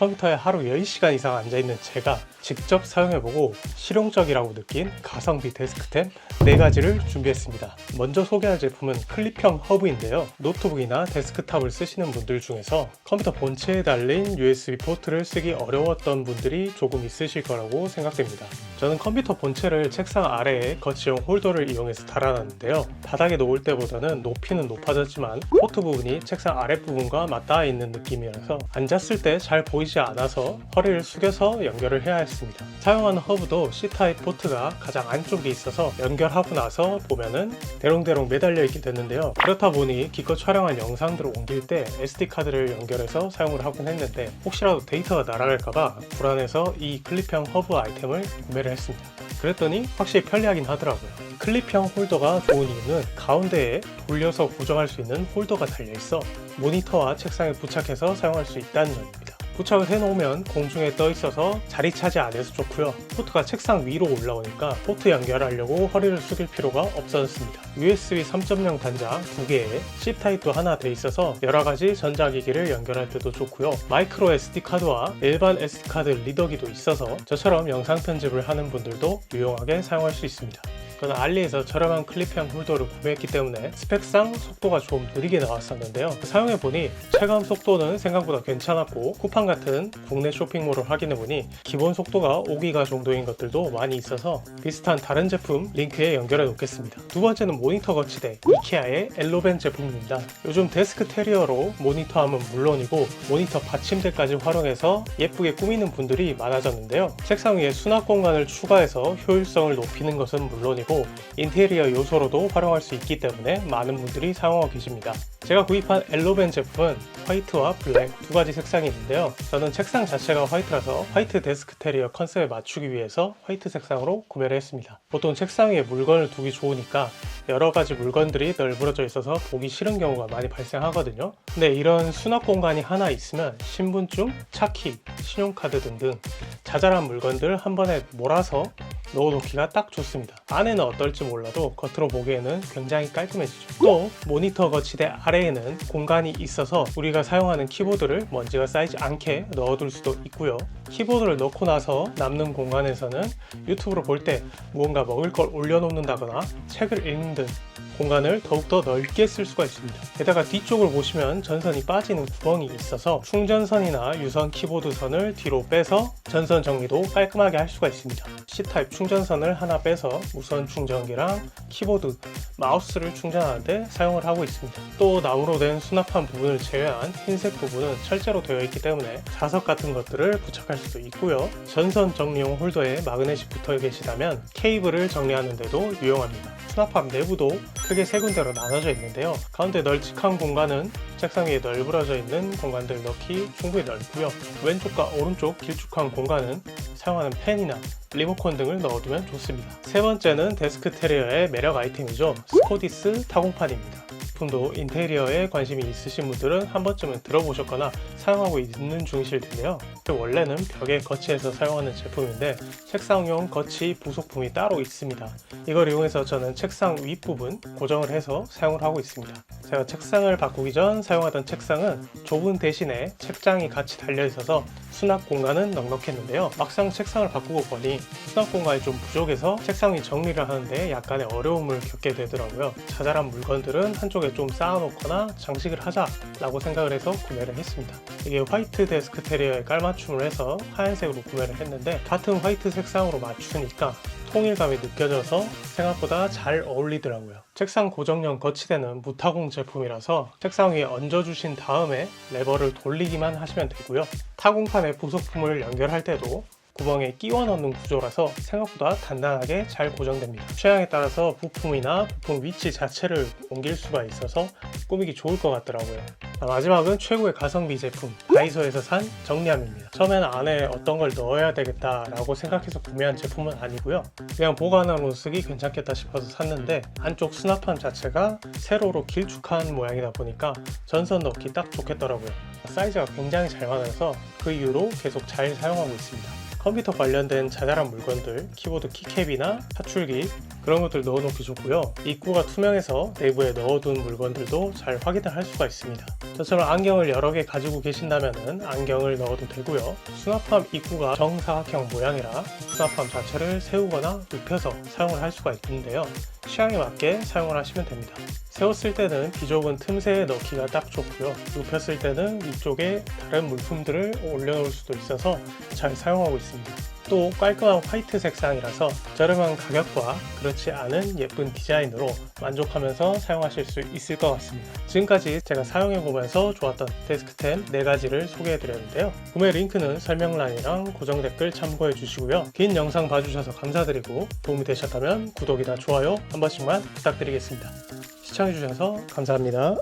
컴퓨터에 하루 10시간 이상 앉아있는 제가 직접 사용해보고 실용적이라고 느낀 가성비 데스크템 4가지를 준비했습니다. 먼저 소개할 제품은 클립형 허브인데요. 노트북이나 데스크탑을 쓰시는 분들 중에서 컴퓨터 본체에 달린 USB 포트를 쓰기 어려웠던 분들이 조금 있으실 거라고 생각됩니다. 저는 컴퓨터 본체를 책상 아래에 거치형 홀더를 이용해서 달아놨는데요. 바닥에 놓을 때보다는 높이는 높아졌지만 포트 부분이 책상 아랫부분과 맞닿아 있는 느낌이라서 앉았을 때 잘 보이지 않아서 허리를 숙여서 연결을 해야 했습니다. 사용하는 허브도 C타입 포트가 가장 안쪽에 있어서 연결하고 나서 보면은 대롱대롱 매달려 있게 됐는데요. 그렇다 보니 기껏 촬영한 영상들을 옮길 때 SD카드를 연결해서 사용을 하곤 했는데 혹시라도 데이터가 날아갈까봐 불안해서 이 클립형 허브 아이템을 구매를 했습니다. 그랬더니 확실히 편리하긴 하더라고요. 클립형 홀더가 좋은 이유는 가운데에 돌려서 고정할 수 있는 홀더가 달려있어 모니터와 책상에 부착해서 사용할 수 있다는 점입니다. 부착을 해놓으면 공중에 떠있어서 자리 차지 안 해서 좋고요. 포트가 책상 위로 올라오니까 포트 연결하려고 허리를 숙일 필요가 없어졌습니다. USB 3.0 단자 2개에 C타입도 하나 돼 있어서 여러가지 전자기기를 연결할 때도 좋고요. 마이크로 SD카드와 일반 SD카드 리더기도 있어서 저처럼 영상 편집을 하는 분들도 유용하게 사용할 수 있습니다. 저는 알리에서 저렴한 클립형 홀더를 구매했기 때문에 스펙상 속도가 좀 느리게 나왔었는데요. 사용해보니 체감 속도는 생각보다 괜찮았고 쿠팡 같은 국내 쇼핑몰을 확인해보니 기본 속도가 5기가 정도인 것들도 많이 있어서 비슷한 다른 제품 링크에 연결해 놓겠습니다. 두 번째는 모니터 거치대 이케아의 엘로벤 제품입니다. 요즘 데스크 테리어로 모니터함은 물론이고 모니터 받침대까지 활용해서 예쁘게 꾸미는 분들이 많아졌는데요. 책상 위에 수납 공간을 추가해서 효율성을 높이는 것은 물론이고 인테리어 요소로도 활용할 수 있기 때문에 많은 분들이 사용하고 계십니다. 제가 구입한 엘로벤 제품은 화이트와 블랙 두 가지 색상이 있는데요. 저는 책상 자체가 화이트라서 화이트 데스크 테리어 컨셉에 맞추기 위해서 화이트 색상으로 구매를 했습니다. 보통 책상 위에 물건을 두기 좋으니까 여러 가지 물건들이 널브러져 있어서 보기 싫은 경우가 많이 발생하거든요. 근데 이런 수납 공간이 하나 있으면 신분증, 차키, 신용카드 등등 자잘한 물건들 한 번에 몰아서 넣어놓기가 딱 좋습니다. 안에는 어떨지 몰라도 겉으로 보기에는 굉장히 깔끔해지죠. 또 모니터 거치대 아래에는 공간이 있어서 우리가 사용하는 키보드를 먼지가 쌓이지 않게 넣어둘 수도 있고요. 키보드를 넣고 나서 남는 공간에서는 유튜브를 볼 때 무언가 먹을 걸 올려놓는다거나 책을 읽는 등 공간을 더욱더 넓게 쓸 수가 있습니다. 게다가 뒤쪽을 보시면 전선이 빠지는 구멍이 있어서 충전선이나 유선 키보드 선을 뒤로 빼서 전선 정리도 깔끔하게 할 수가 있습니다. C타입 충전선을 하나 빼서 무선 충전기랑 키보드, 마우스를 충전하는데 사용을 하고 있습니다. 또 나무로 된 수납한 부분을 제외한 흰색 부분은 철제로 되어 있기 때문에 자석 같은 것들을 부착할 수도 있고요. 전선 정리용 홀더에 마그넷이 붙어 계시다면 케이블을 정리하는 데도 유용합니다. 수납함 내부도 크게 세 군데로 나눠져 있는데요. 가운데 널찍한 공간은 책상 위에 널브러져 있는 공간들 넣기 충분히 넓고요. 왼쪽과 오른쪽 길쭉한 공간은 사용하는 펜이나 리모컨 등을 넣어두면 좋습니다. 세 번째는 데스크 테리어의 매력 아이템이죠. 스코디스 타공판입니다. 제품도 인테리어에 관심이 있으신 분들은 한 번쯤은 들어보셨거나 사용하고 있는 중이실 텐데요. 원래는 벽에 거치해서 사용하는 제품인데 책상용 거치 부속품이 따로 있습니다. 이걸 이용해서 저는 책상 윗부분 고정을 해서 사용을 하고 있습니다. 제가 책상을 바꾸기 전 사용하던 책상은 좁은 대신에 책장이 같이 달려 있어서 수납 공간은 넉넉했는데요. 막상 책상을 바꾸고 보니 수납 공간이 좀 부족해서 책상 위 정리를 하는데 약간의 어려움을 겪게 되더라고요. 자잘한 물건들은 한쪽에 좀 쌓아놓거나 장식을 하자라고 생각을 해서 구매를 했습니다. 이게 화이트 데스크 테리어에 깔맞춤을 해서 하얀색으로 구매를 했는데 같은 화이트 색상으로 맞추니까 통일감이 느껴져서 생각보다 잘 어울리더라고요. 책상 고정형 거치대는 무타공 제품이라서 책상 위에 얹어주신 다음에 레버를 돌리기만 하시면 되고요. 타공판에 부속품을 연결할 때도 구멍에 끼워 넣는 구조라서 생각보다 단단하게 잘 고정됩니다. 취향에 따라서 부품이나 부품 위치 자체를 옮길 수가 있어서 꾸미기 좋을 것 같더라고요. 마지막은 최고의 가성비 제품 다이소에서 산 정리함입니다. 처음에는 안에 어떤 걸 넣어야 되겠다라고 생각해서 구매한 제품은 아니고요. 그냥 보관함으로 쓰기 괜찮겠다 싶어서 샀는데 안쪽 수납함 자체가 세로로 길쭉한 모양이다 보니까 전선 넣기 딱 좋겠더라고요. 사이즈가 굉장히 잘 맞아서 그 이후로 계속 잘 사용하고 있습니다. 컴퓨터 관련된 자잘한 물건들, 키보드 키캡이나 사출기, 그런 것들 넣어놓기 좋고요. 입구가 투명해서 내부에 넣어둔 물건들도 잘 확인을 할 수가 있습니다. 저처럼 안경을 여러 개 가지고 계신다면 안경을 넣어도 되고요. 수납함 입구가 정사각형 모양이라 수납함 자체를 세우거나 눕혀서 사용을 할 수가 있는데요. 취향에 맞게 사용을 하시면 됩니다. 세웠을 때는 비좁은 틈새에 넣기가 딱 좋고요. 눕혔을 때는 위쪽에 다른 물품들을 올려놓을 수도 있어서 잘 사용하고 있습니다. 또 깔끔한 화이트 색상이라서 저렴한 가격과 그렇지 않은 예쁜 디자인으로 만족하면서 사용하실 수 있을 것 같습니다. 지금까지 제가 사용해보면서 좋았던 데스크템 4가지를 소개해드렸는데요. 구매 링크는 설명란이랑 고정 댓글 참고해 주시고요. 긴 영상 봐주셔서 감사드리고 도움이 되셨다면 구독이나 좋아요 한 번씩만 부탁드리겠습니다. 시청해주셔서 감사합니다.